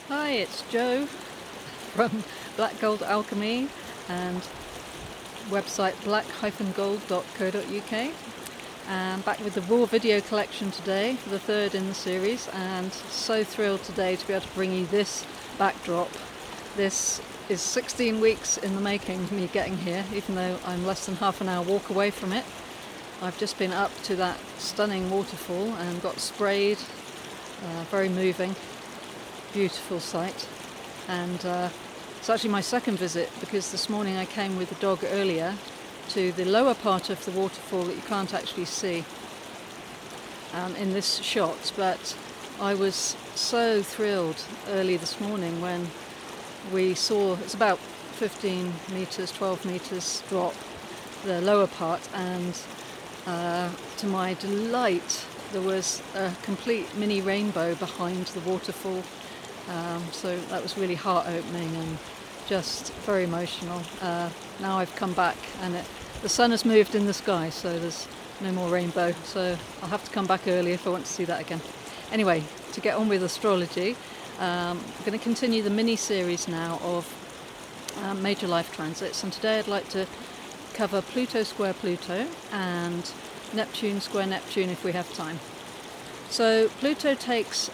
Hi, it's Jo from Black Gold Alchemy and website black-gold.co.uk. Back with the raw video collection today, the third in the series, and so thrilled today to be able to bring you this backdrop. This is 16 weeks in the making, me getting here, even though I'm less than half an hour walk away from it. I've just been up to that stunning waterfall and got sprayed, very moving. Beautiful sight, and it's actually my second visit because this morning I came with the dog earlier to the lower part of the waterfall that you can't actually see in this shot, but I was so thrilled early this morning when we saw it's about 15 meters, 12 meters drop, the lower part, and to my delight there was a complete mini rainbow behind the waterfall. So that was really heart-opening and just very emotional. Now I've come back and the sun has moved in the sky, so there's no more rainbow, so I'll have to come back early if I want to see that again. Anyway, to get on with astrology, I'm going to continue the mini-series now of major life transits, and today I'd like to cover Pluto square Pluto and Neptune square Neptune if we have time. So Pluto takes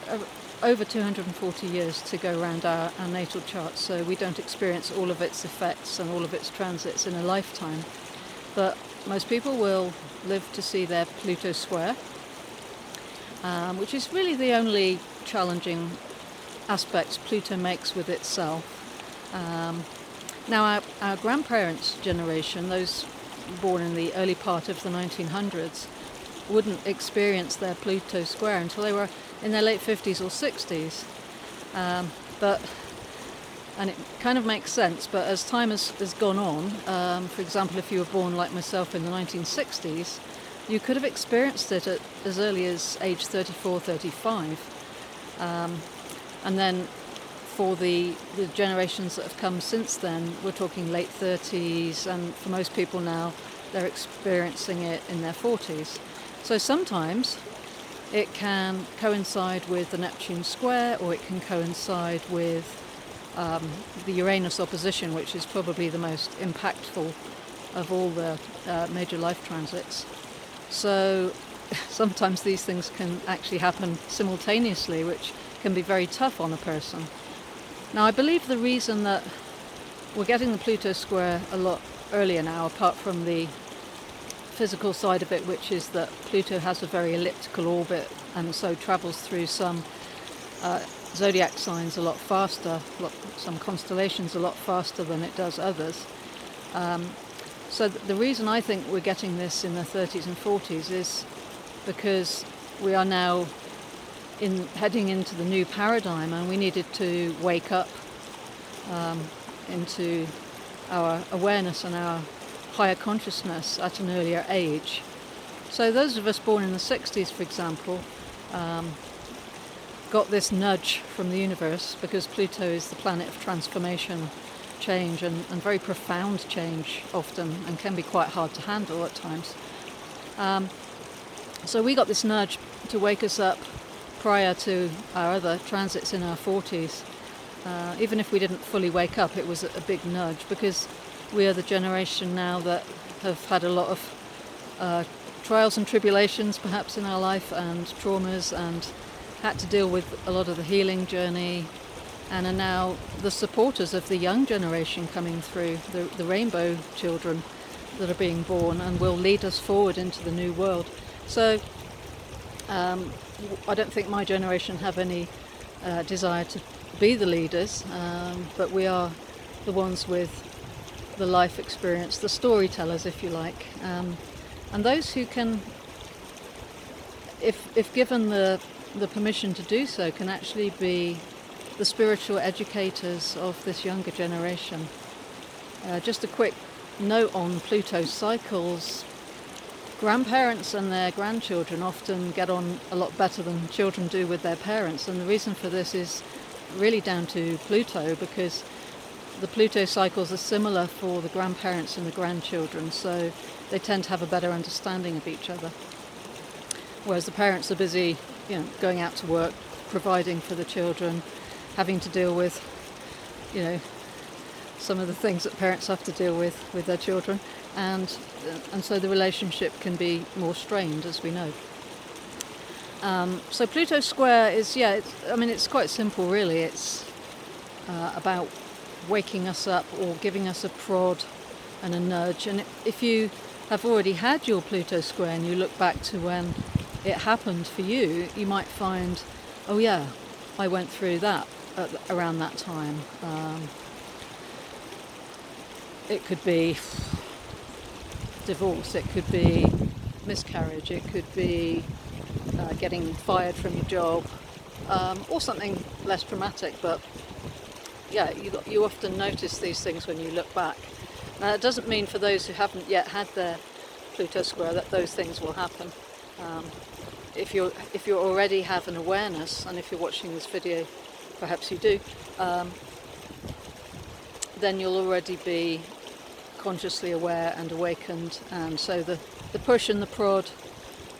over 240 years to go around our natal chart, so we don't experience all of its effects and all of its transits in a lifetime. But most people will live to see their Pluto square, which is really the only challenging aspects Pluto makes with itself. Now our grandparents' generation, those born in the early part of the 1900s, wouldn't experience their Pluto square until they were in their late 50s or 60s. And it kind of makes sense, but as time has gone on, for example, if you were born like myself in the 1960s, you could have experienced it at as early as age 34, 35. And then for the generations that have come since then, we're talking late 30s, and for most people now, they're experiencing it in their 40s. So sometimes it can coincide with the Neptune square, or it can coincide with the Uranus opposition, which is probably the most impactful of all the major life transits. So sometimes these things can actually happen simultaneously, which can be very tough on a person. Now, I believe the reason that we're getting the Pluto square a lot earlier now, apart from the physical side of it, which is that Pluto has a very elliptical orbit and so travels through some zodiac signs a lot faster, some constellations a lot faster than it does others. So the reason I think we're getting this in the 30s and 40s is because we are now heading into the new paradigm, and we needed to wake up into our awareness and our higher consciousness at an earlier age. So those of us born in the 60s, for example, got this nudge from the universe, because Pluto is the planet of transformation, change, and very profound change often, and can be quite hard to handle at times. So we got this nudge to wake us up prior to our other transits in our 40s. Even if we didn't fully wake up, it was a big nudge, because we are the generation now that have had a lot of trials and tribulations perhaps in our life, and traumas, and had to deal with a lot of the healing journey, and are now the supporters of the young generation coming through, the rainbow children that are being born and will lead us forward into the new world. So I don't think my generation have any desire to be the leaders, but we are the ones with the life experience, the storytellers, if you like, and those who can, if given the permission to do so, can actually be the spiritual educators of this younger generation. Just a quick note on Pluto cycles. Grandparents and their grandchildren often get on a lot better than children do with their parents, and the reason for this is really down to Pluto, because the Pluto cycles are similar for the grandparents and the grandchildren, so they tend to have a better understanding of each other. Whereas the parents are busy, going out to work, providing for the children, having to deal with, you know, some of the things that parents have to deal with their children, and so the relationship can be more strained, as we know. So Pluto square is, it's quite simple really. It's about waking us up or giving us a prod and a nudge. And if you have already had your Pluto square and you look back to when it happened for you, you might find, oh yeah, I went through that around that time. It could be divorce, it could be miscarriage, it could be getting fired from your job, or something less dramatic. But yeah, you often notice these things when you look back. Now, it doesn't mean for those who haven't yet had their Pluto square that those things will happen. If you already have an awareness, and if you're watching this video, perhaps you do, then you'll already be consciously aware and awakened, and so the push and the prod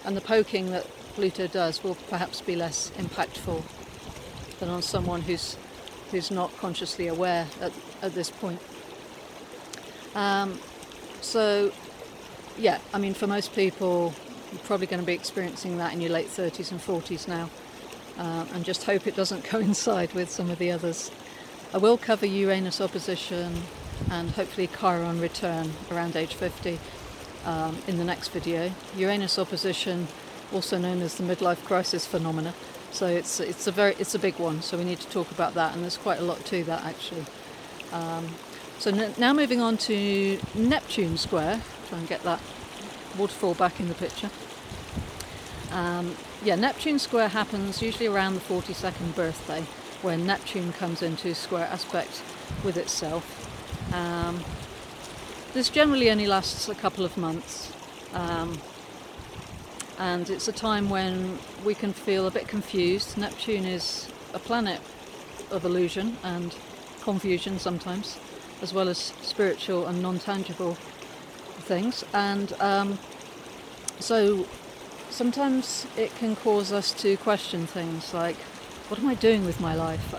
and the poking that Pluto does will perhaps be less impactful than on someone who's not consciously aware at this point. So yeah, I mean, for most people, you're probably going to be experiencing that in your late 30s and 40s now, and just hope it doesn't coincide with some of the others. I will cover Uranus opposition and hopefully Chiron return around age 50 in the next video. Uranus opposition, also known as the midlife crisis phenomena, so it's a big one, so we need to talk about that, and there's quite a lot to that actually. So now moving on to Neptune square. Try and get that waterfall back in the picture. Neptune square happens usually around the 42nd birthday, when Neptune comes into square aspect with itself. This generally only lasts a couple of months, and it's a time when we can feel a bit confused. Neptune is a planet of illusion and confusion sometimes, as well as spiritual and non-tangible things, and so sometimes it can cause us to question things like, what am I doing with my life,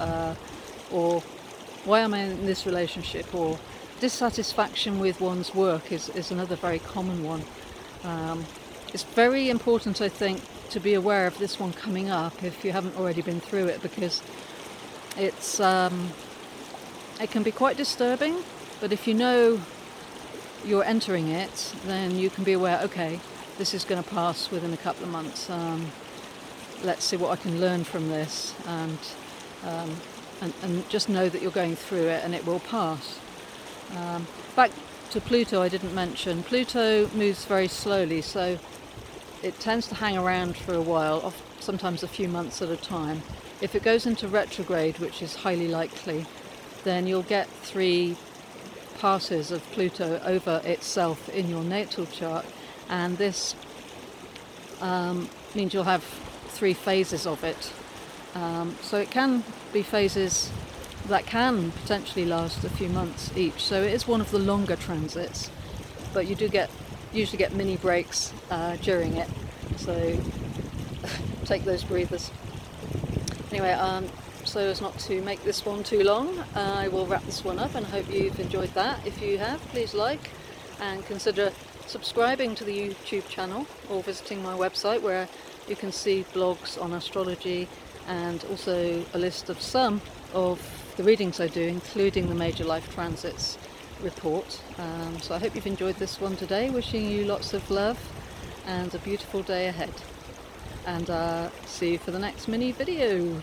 or why am I in this relationship, or dissatisfaction with one's work is another very common one. It's very important, I think, to be aware of this one coming up if you haven't already been through it, because it can be quite disturbing, but if you know you're entering it, then you can be aware, okay, this is going to pass within a couple of months. Let's see what I can learn from this, and just know that you're going through it and it will pass. Back to Pluto, I didn't mention. Pluto moves very slowly, so it tends to hang around for a while, sometimes a few months at a time. If it goes into retrograde, which is highly likely, then you'll get 3 passes of Pluto over itself in your natal chart, and this means you'll have 3 phases of it. So it can be phases that can potentially last a few months each. So it is one of the longer transits, but you do usually get mini breaks during it. So take those breathers. Anyway, so as not to make this one too long, I will wrap this one up, and I hope you've enjoyed that. If you have, please like and consider subscribing to the YouTube channel or visiting my website, where you can see blogs on astrology and also a list of some of the readings I do, including the major life transits report. So I hope you've enjoyed this one today. Wishing you lots of love and a beautiful day ahead, and see you for the next mini video.